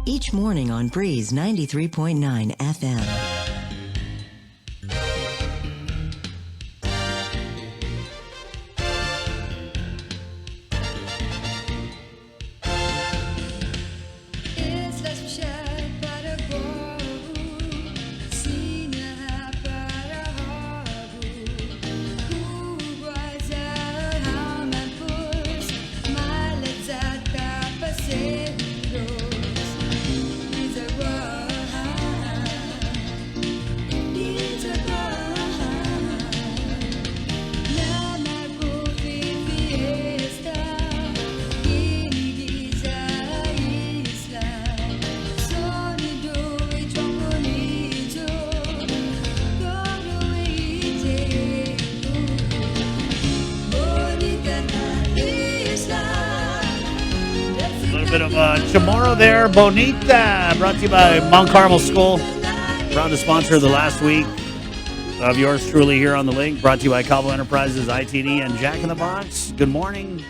Each morning on Breeze 93.9 FM. Chamorro there, Bonita, brought to you by Mount Carmel School. Proud to sponsor the last week of yours truly here on the link. Brought to you by Cabo Enterprises, ITD, and Jack in the Box. Good morning.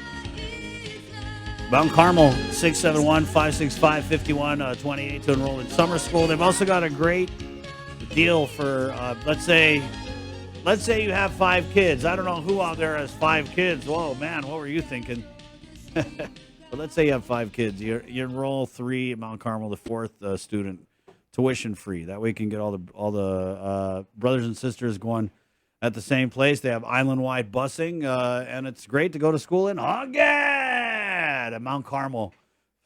Mount Carmel, 671-565-5128 to enroll in summer school. They've also got a great deal for, let's say you have 5 kids. I don't know who out there has 5 kids. Whoa, man, what were you thinking? But let's say you have 5 kids. You enroll 3 at Mount Carmel, the 4th student, tuition free. That way you can get all the brothers and sisters going at the same place. They have island-wide busing, and it's great to go to school in Hoggett at Mount Carmel.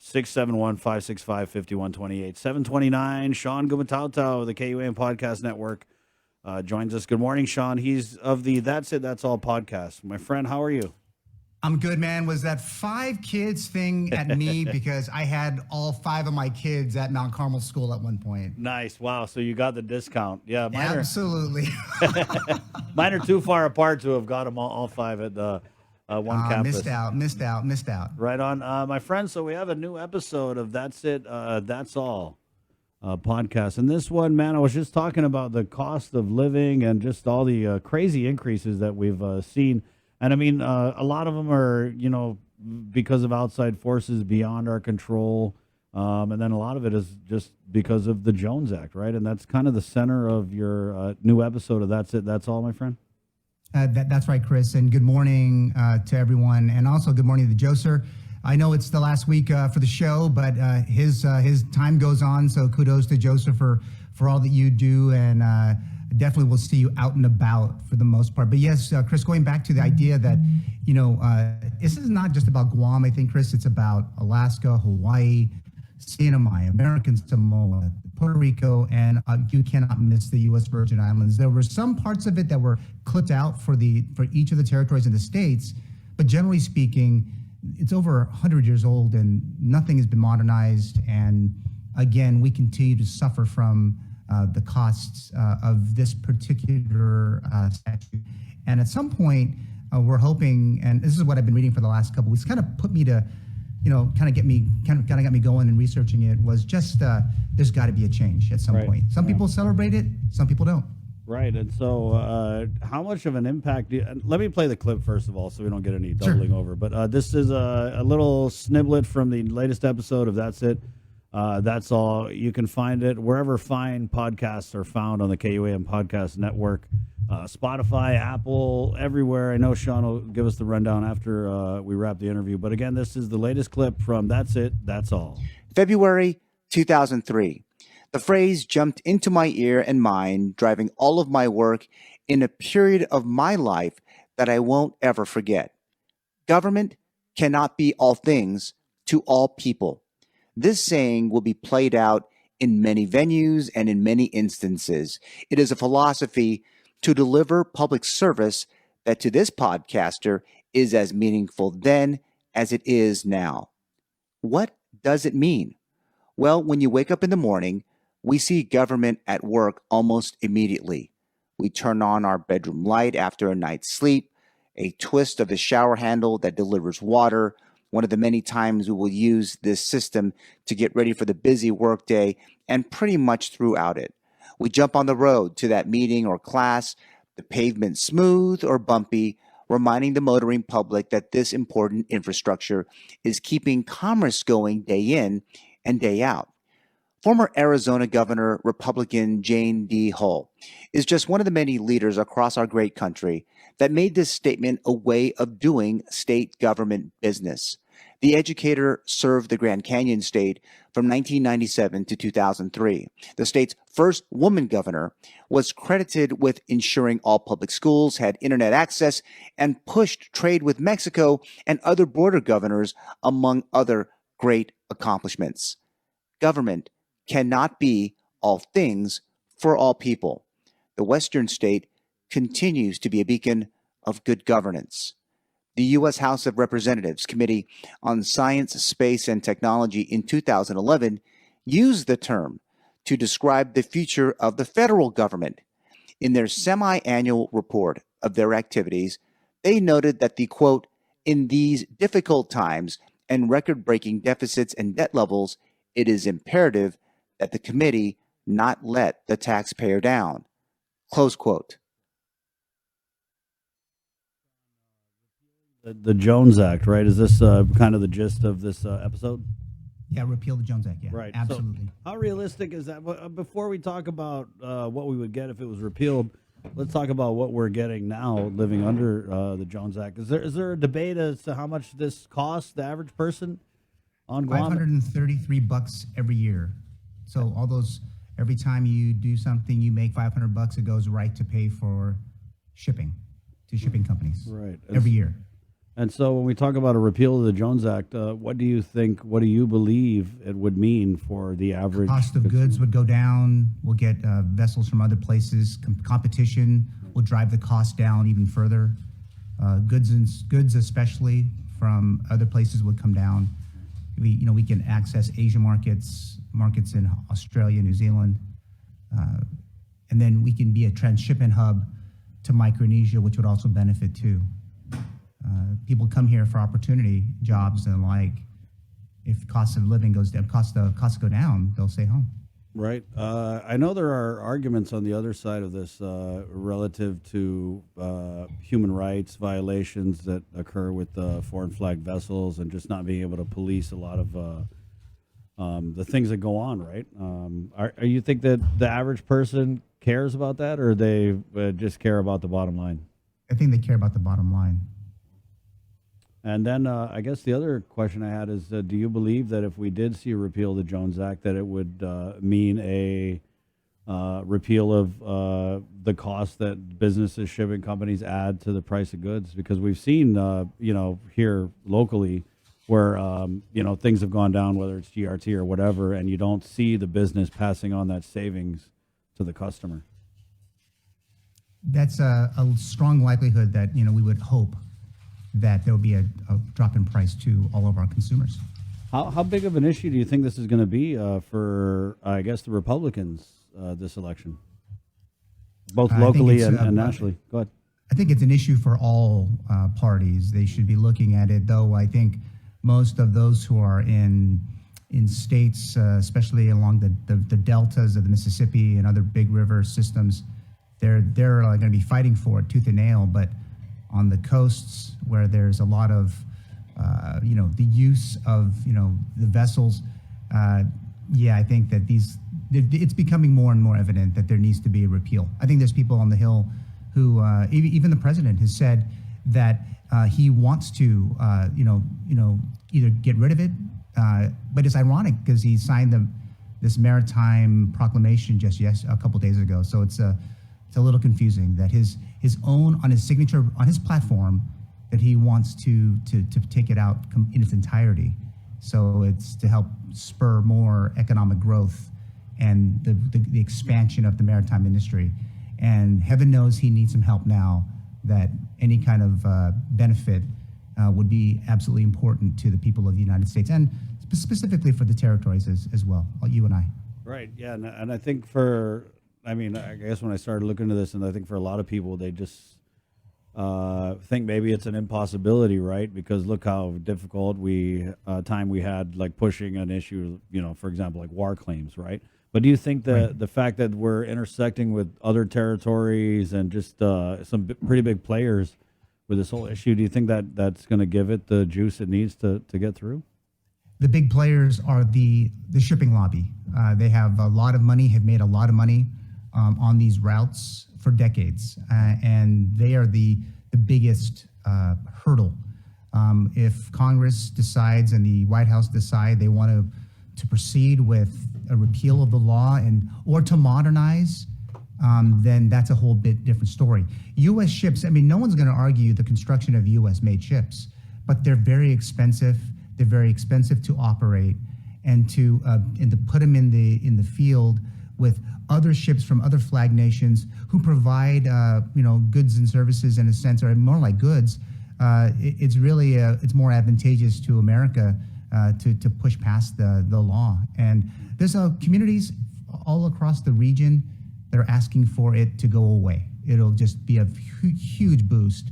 671-565-5128. 729, Shawn Gumataotao of the KUAM Podcast Network joins us. Good morning, Shawn. He's of the That's It, That's All podcast. My friend, how are you? I'm good, man. Was that 5 kids thing at me because I had all 5 of my kids at Mount Carmel School at one point? Nice. Wow. So you got the discount. Yeah. Absolutely. Mine are too far apart to have got them all 5 at the one campus. Missed out. Right on. My friend, so we have a new episode of That's It, That's All podcast. And this one, man, I was just talking about the cost of living and just all the crazy increases that we've seen. And I mean, a lot of them are, because of outside forces beyond our control. And then a lot of it is just because of the Jones Act, right? And that's kind of the center of your new episode of That's It, That's All, my friend. That's right, Chris. And good morning to everyone. And also good morning to Joser. I know it's the last week for the show, but his time goes on. So kudos to Joser for all that you do. And definitely we'll see you out and about for the most part. But yes, Chris, going back to the idea that, this is not just about Guam, I think, Chris. It's about Alaska, Hawaii, CNMI, American Samoa, Puerto Rico, and you cannot miss the U.S. Virgin Islands. There were some parts of it that were clipped out for each of the territories in the states, but generally speaking, it's over 100 years old and nothing has been modernized. And again, we continue to suffer from the costs of this particular statute. And at some point, we're hoping, and this is what I've been reading for the last couple of weeks, kind of put me to, kind of got me going and researching it, was just there's got to be a change at some point. Some people celebrate it, some people don't. Right. And so how much of an impact let me play the clip first of all so we don't get any doubling over. But this is a little sniblet from the latest episode of That's It. That's All. You can find it wherever fine podcasts are found on the KUAM Podcast Network, Spotify, Apple, everywhere. I know Shawn will give us the rundown after we wrap the interview. But again, this is the latest clip from That's It, That's All. February 2003. The phrase jumped into my ear and mind, driving all of my work in a period of my life that I won't ever forget. Government cannot be all things to all people. This saying will be played out in many venues and in many instances. It is a philosophy to deliver public service that to this podcaster is as meaningful then as it is now. What does it mean? Well, when you wake up in the morning, we see government at work almost immediately. We turn on our bedroom light after a night's sleep, a twist of the shower handle that delivers water, one of the many times we will use this system to get ready for the busy workday and pretty much throughout it. We jump on the road to that meeting or class, the pavement smooth or bumpy, reminding the motoring public that this important infrastructure is keeping commerce going day in and day out. Former Arizona Governor Republican Jane D. Hull is just one of the many leaders across our great country that made this statement a way of doing state government business. The educator served the Grand Canyon state from 1997 to 2003. The state's first woman governor was credited with ensuring all public schools had internet access and pushed trade with Mexico and other border governors, among other great accomplishments. Government cannot be all things for all people. The Western state continues to be a beacon of good governance. The U.S. House of Representatives Committee on Science, Space, and Technology in 2011 used the term to describe the future of the federal government. In their semi-annual report of their activities, they noted that the quote, "In these difficult times and record-breaking deficits and debt levels, it is imperative that the committee not let the taxpayer down," close quote. The Jones Act, right? Is this kind of the gist of this episode? Yeah, repeal the Jones Act. Yeah, Right. absolutely. So how realistic is that? Before we talk about what we would get if it was repealed, let's talk about what we're getting now living under the Jones Act. Is there a debate as to how much this costs the average person on Guam? $533 every year. So all those, every time you do something, you make $500. It goes right to pay for shipping to shipping companies. Right. Every year. And so when we talk about a repeal of the Jones Act, what do you think, what do you believe it would mean for the average Cost of goods would go down. We'll get vessels from other places. Competition will drive the cost down even further. Goods especially from other places would come down. We can access Asia markets in Australia, New Zealand, and then we can be a transshipment hub to Micronesia, which would also benefit too. People come here for opportunity, jobs, and like. If cost of living goes down, costs go down, they'll stay home. Right. I know there are arguments on the other side of this relative to human rights violations that occur with foreign flag vessels and just not being able to police a lot of the things that go on, right? Are you think that the average person cares about that, or they just care about the bottom line? I think they care about the bottom line. And then I guess the other question I had is, do you believe that if we did see a repeal of the Jones Act, that it would mean a repeal of the cost that businesses, shipping companies add to the price of goods? Because we've seen, here locally where, things have gone down, whether it's GRT or whatever, and you don't see the business passing on that savings to the customer. That's a strong likelihood that, we would hope that there will be a drop in price to all of our consumers. How big of an issue do you think this is going to be for, I guess, the Republicans this election, both locally and nationally? Go ahead. I think it's an issue for all parties. They should be looking at it, though. I think most of those who are in states, especially along the deltas of the Mississippi and other big river systems, they're going to be fighting for it tooth and nail. But on the coasts where there's a lot of, the use of, the vessels, I think that it's becoming more and more evident that there needs to be a repeal. I think there's people on the Hill who, even the president has said that he wants to, either get rid of it, but it's ironic because he signed this maritime proclamation just a couple days ago. So it's a little confusing that his own, on his signature, on his platform, that he wants to take it out in its entirety. So it's to help spur more economic growth and the expansion of the maritime industry. And heaven knows he needs some help now, that any kind of benefit would be absolutely important to the people of the United States, and specifically for the territories as well, you and I. Right, yeah, and I think I guess when I started looking into this, and I think for a lot of people, they just think maybe it's an impossibility, right? Because look how difficult time we had, like pushing an issue, for example, like war claims, right? But do you think that the fact that we're intersecting with other territories and just some pretty big players with this whole issue, do you think that that's going to give it the juice it needs to get through? The big players are the shipping lobby. They have a lot of money, have made a lot of money on these routes for decades, and they are the biggest hurdle. If Congress decides and the White House decide they want to proceed with a repeal of the law or to modernize, then that's a whole bit different story. U.S. ships, I mean, no one's going to argue the construction of U.S.-made ships, but they're very expensive. They're very expensive to operate, and to put them in the field with other ships from other flag nations who provide goods and services in a sense, or more like goods. It's really it's more advantageous to America to push past the law. And there's communities all across the region that are asking for it to go away. It'll just be a huge boost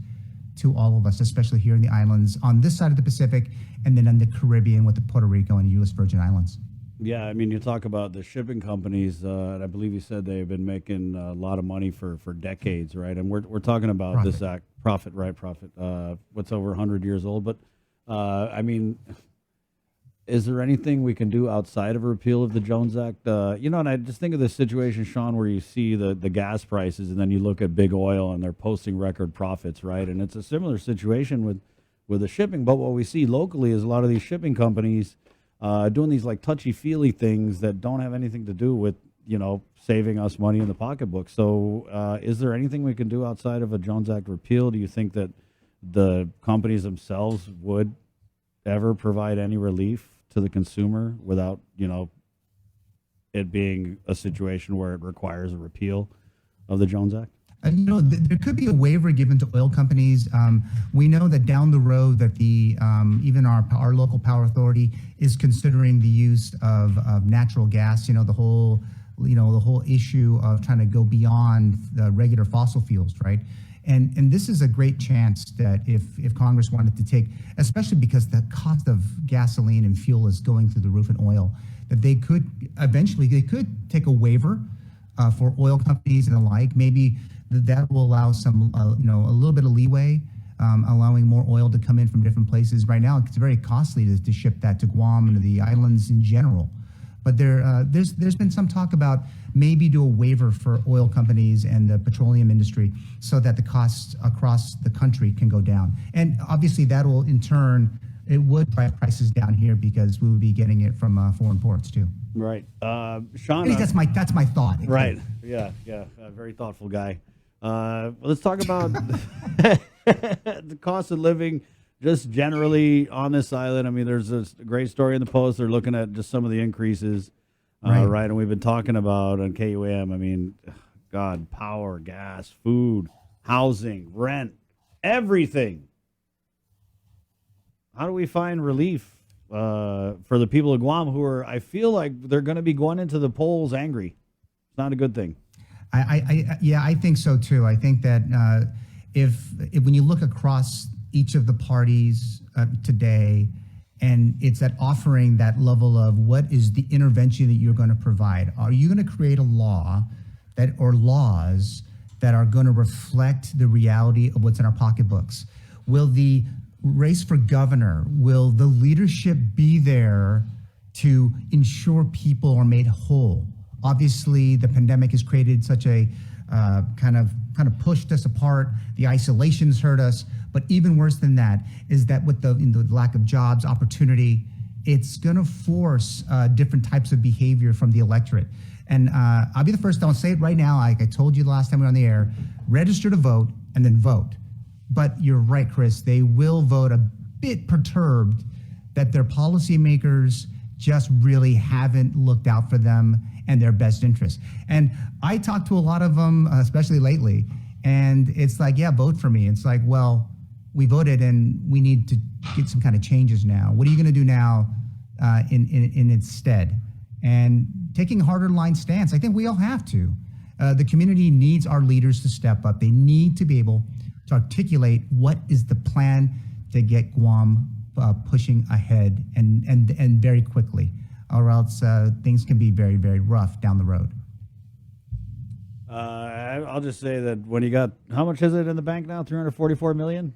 to all of us, especially here in the islands on this side of the Pacific, and then in the Caribbean with the Puerto Rico and U.S. Virgin Islands. Yeah, I mean, you talk about the shipping companies, and I believe you said they've been making a lot of money for decades, right? And we're talking about Profit. this act, profit, what's over 100 years old. But, I mean, is there anything we can do outside of a repeal of the Jones Act? And I just think of this situation, Shawn, where you see the gas prices, and then you look at big oil, and they're posting record profits, right? And it's a similar situation with the shipping. But what we see locally is a lot of these shipping companies doing these like touchy-feely things that don't have anything to do with, saving us money in the pocketbook. So is there anything we can do outside of a Jones Act repeal? Do you think that the companies themselves would ever provide any relief to the consumer without, it being a situation where it requires a repeal of the Jones Act? There could be a waiver given to oil companies. We know that down the road that the even our local power authority is considering the use of natural gas. The whole issue of trying to go beyond the regular fossil fuels, right? And this is a great chance that if Congress wanted to take, especially because the cost of gasoline and fuel is going through the roof in oil, that they could take a waiver for oil companies and the like. Maybe that will allow some, a little bit of leeway, allowing more oil to come in from different places. Right now, it's very costly to ship that to Guam and to the islands in general. But there's been some talk about maybe do a waiver for oil companies and the petroleum industry so that the costs across the country can go down. And obviously that will in turn, it would drive prices down here because we would be getting it from foreign ports too. Right. Sean. That's my thought. Right. Yeah. A very thoughtful guy. Let's talk about the cost of living just generally on this island. I mean, there's a great story in the Post. They're looking at just some of the increases, right? And we've been talking about on KUAM. I mean, God, power, gas, food, housing, rent, everything. How do we find relief for the people of Guam who are, I feel like they're going to be going into the polls angry? It's not a good thing. I think so too. I think that if when you look across each of the parties today, and it's that offering that level of what is the intervention that you're going to provide? Are you going to create a law or laws that are going to reflect the reality of what's in our pocketbooks? Will the race for governor, will the leadership be there to ensure people are made whole? Obviously, the pandemic has created such a kind of pushed us apart. The isolation's hurt us. But even worse than that is that with the lack of jobs, opportunity, it's going to force different types of behavior from the electorate. And I'll be the first, I'll say it right now, like I told you the last time we were on the air, register to vote and then vote. But you're right, Chris, they will vote a bit perturbed that their policymakers just really haven't looked out for them and their best interests. And I talked to a lot of them, especially lately, and it's like, yeah, vote for me. It's like, well, we voted and we need to get some kind of changes now. What are you going to do now in its stead? And taking a harder line stance, I think we all have to. The community needs our leaders to step up. They need to be able to articulate what is the plan to get Guam pushing ahead and very quickly, or else things can be very, very rough down the road. I'll just say that when you got, how much is it in the bank now? $344 million?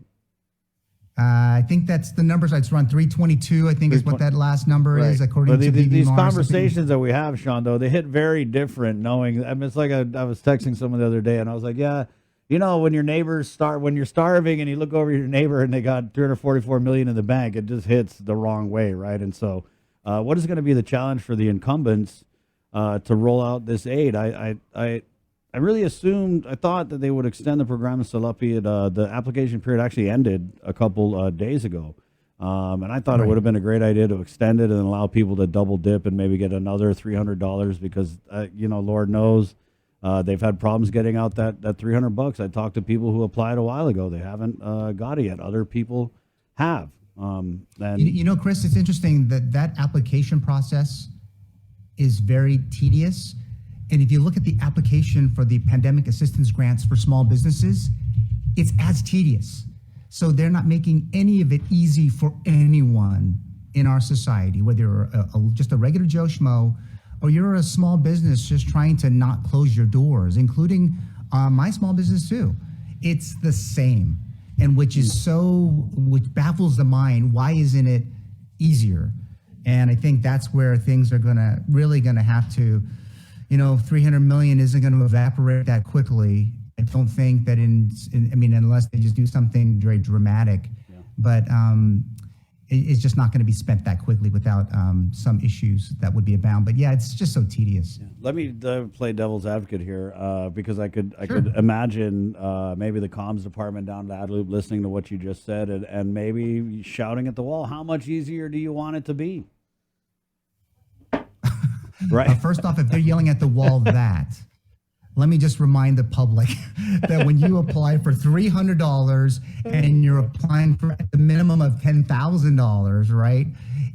I think that's the numbers. It's around 322. I think is what that last number is, according but to these BB Mars. conversations that we have, Sean, though, they hit very different. Knowing, I mean, it's like I was texting someone the other day, and I was like, yeah, when your neighbors when you're starving, and you look over your neighbor, and they got 344 million in the bank, it just hits the wrong way, right? And so, what is going to be the challenge for the incumbents to roll out this aid? I really I thought that they would extend the program in Salapi. The application period actually ended a couple days ago. And I thought it would have been a great idea to extend it and allow people to double dip and maybe get another $300 because, Lord knows they've had problems getting out that $300. I talked to people who applied a while ago. They haven't got it yet. Other people have. And Chris, it's interesting that application process is very tedious. And if you look at the application for the pandemic assistance grants for small businesses, it's as tedious. So they're not making any of it easy for anyone in our society, whether you're just a regular Joe Schmo or you're a small business just trying to not close your doors, including my small business too. It's the same, and which baffles the mind. Why isn't it easier? And I think that's where things are really gonna have to, 300 million isn't going to evaporate that quickly. I don't think that unless they just do something very dramatic, but it's just not going to be spent that quickly without some issues that would be abound. But yeah, it's just so tedious. Yeah. Let me play devil's advocate here because I could imagine maybe the comms department down at Adloop listening to what you just said and maybe shouting at the wall, how much easier do you want it to be? Right. First off, if they're yelling at the wall let me just remind the public that when you apply for $300 and you're applying for the minimum of $10,000, right?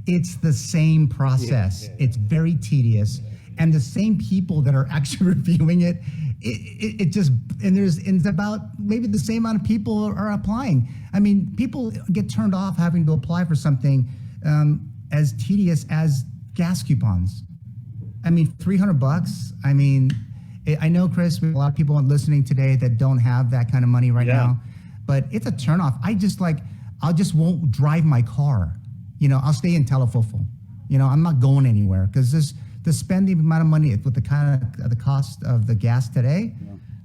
It's the same process. It's very tedious. And the same people that are actually reviewing it, it's about maybe the same amount of people are applying. I mean, people get turned off having to apply for something as tedious as gas coupons. I mean, $300. I mean, I know, Chris, we have a lot of people listening today that don't have that kind of money right now, but it's a turnoff. I just won't drive my car. I'll stay in Telefofo. I'm not going anywhere because to spend the amount of money with the cost of the gas today,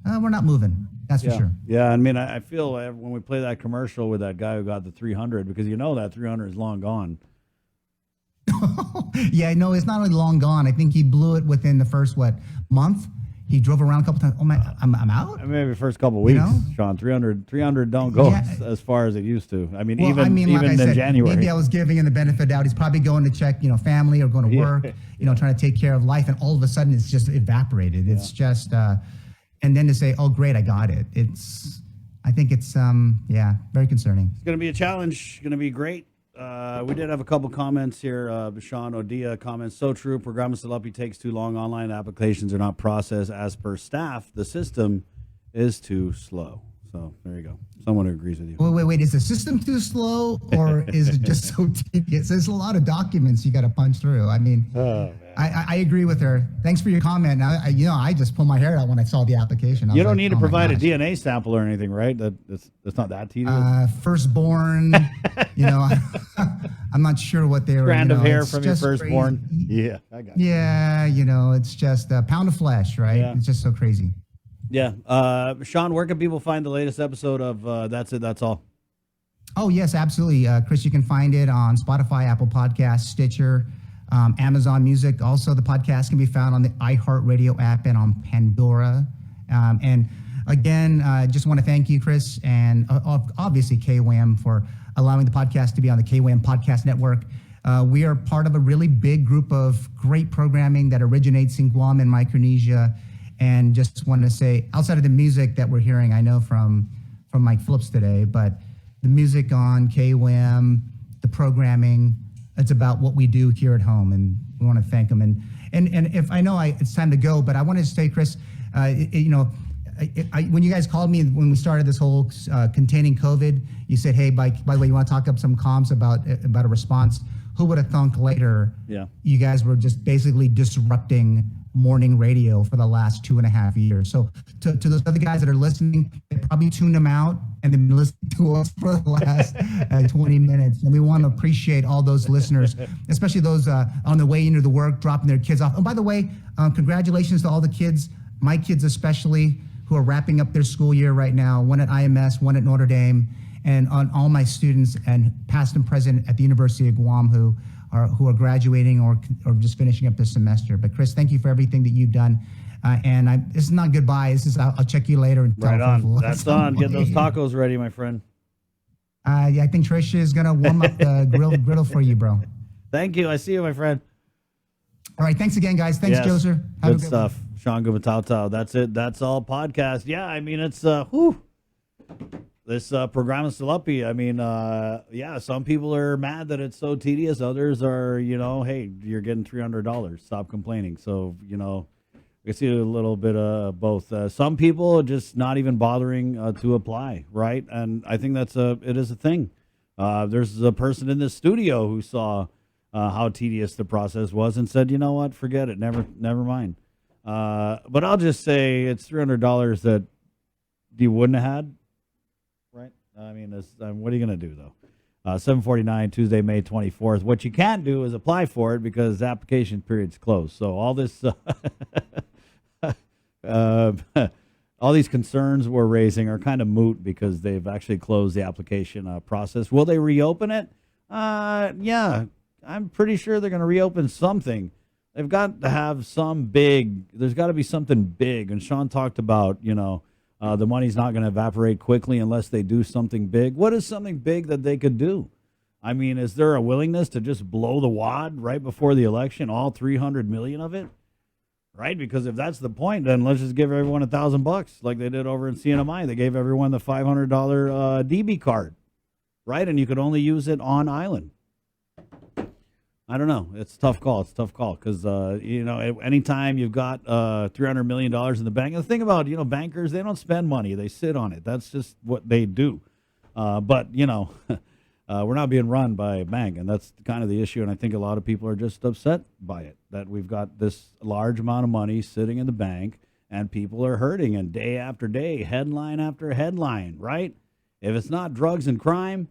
we're not moving. That's for sure. Yeah, I mean, I feel when we play that commercial with that guy who got the 300, because that 300 is long gone. Yeah, no, it's not only long gone. I think he blew it within the first month. He drove around a couple times. Oh my, I'm out. Maybe the first couple of weeks, Sean. 300 don't go as far as it used to. I mean, even like I said, in January. Maybe I was giving him the benefit of the doubt. He's probably going to check, family or going to work, trying to take care of life, and all of a sudden it's just evaporated. Yeah. It's just, and then to say, oh great, I got it. I think it's very concerning. It's going to be a challenge. Going to be great. We did have a couple comments here. Sean Odia comments, so true. Programa Salapi takes too long. Online applications are not processed as per staff. The system is too slow. So there you go. Someone who agrees with you. Wait. Is the system too slow or is it just so tedious? There's a lot of documents you got to punch through. I mean, I agree with her. Thanks for your comment. I just pulled my hair out when I saw the application. You don't need to provide a DNA sample or anything, right? That's not that tedious. Firstborn, I'm not sure what they were. Strand of hair from your firstborn. Crazy. Yeah, I got you. Yeah, it's just a pound of flesh, right? Yeah. It's just so crazy. Yeah. Sean, where can people find the latest episode of That's It, That's All? Oh, yes, absolutely. Chris, you can find it on Spotify, Apple Podcasts, Stitcher, Amazon Music. Also, the podcast can be found on the iHeartRadio app and on Pandora. And again, I just want to thank you, Chris, and obviously KWAM for allowing the podcast to be on the KWAM Podcast Network. We are part of a really big group of great programming that originates in Guam and Micronesia. And just want to say, outside of the music that we're hearing, I know from Mike Phillips today, but the music on KWAM, the programming, it's about what we do here at home, and we want to thank them. And if I know it's time to go, but I wanted to say, Chris, when you guys called me when we started this whole containing COVID, you said, hey, by the way, you want to talk up some comms about a response? Who would have thunk later? Yeah, you guys were just basically disrupting morning radio for the last 2.5 years. So to those other guys that are listening, they probably tuned them out and they've been listening to us for the last 20 minutes. And we want to appreciate all those listeners, especially those on the way into the work, dropping their kids off. And by the way, congratulations to all the kids, my kids especially, who are wrapping up their school year right now, one at IMS, one at Notre Dame, and on all my students and past and present at the University of Guam who are graduating or just finishing up this semester. But Chris, thank you for everything that you've done. This is not goodbye. This is I'll check you later. And Right on. That's on. Get those tacos ready, my friend. Yeah, I think Trish is gonna warm up the griddle for you, bro. Thank you. I see you, my friend. All right. Thanks again, guys. Thanks, Yes. Joser. Have a Good good stuff. Shawn Gumataotao. That's it. That's all podcast. Yeah, I mean, it's this program is still up. I mean, yeah, some people are mad that it's so tedious. Others are, hey, you're getting $300. Stop complaining. So, we see a little bit of both. Some people are just not even bothering to apply, right? And I think it is a thing. There's a person in this studio who saw how tedious the process was and said, you know what, forget it, never mind. But I'll just say it's $300 that you wouldn't have had, right? I mean, what are you going to do, though? 7:49, Tuesday, May 24th. What you can't do is apply for it because the application period's closed. So all this, all these concerns we're raising are kind of moot because they've actually closed the application process. Will they reopen it? Yeah, I'm pretty sure they're going to reopen something. They've got to have there's got to be something big. And Shawn talked about, the money's not going to evaporate quickly unless they do something big. What is something big that they could do? I mean, is there a willingness to just blow the wad right before the election, all 300 million of it? Right? Because if that's the point, then let's just give everyone $1,000 like they did over in CNMI. They gave everyone the $500 DB card, right? And you could only use it on island. I don't know. It's a tough call. Because, anytime you've got $300 million in the bank, and the thing about, bankers, they don't spend money. They sit on it. That's just what they do. But we're not being run by a bank, and that's kind of the issue. And I think a lot of people are just upset by it, that we've got this large amount of money sitting in the bank, and people are hurting, and day after day, headline after headline, right? If it's not drugs and crime,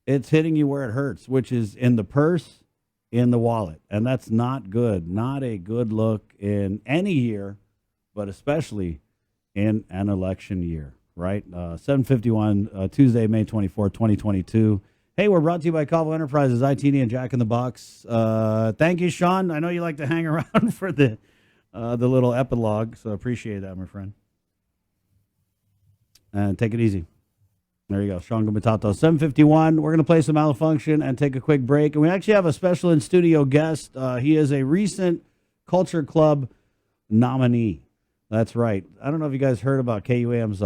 it's hitting you where it hurts, which is in the purse, in the wallet. And that's not good. Not a good look in any year, but especially in an election year, right? 7:51, Tuesday, May 24th, 2022. Hey, we're brought to you by Calvo Enterprises, ITD, and Jack in the Box. Thank you, Shawn. I know you like to hang around for the little epilogue, so I appreciate that, my friend. And take it easy. There you go, Shawn Gumataotao. 7:51. We're going to play some Malfunction and take a quick break. And we actually have a special in-studio guest. He is a recent Culture Club nominee. That's right. I don't know if you guys heard about KUAM's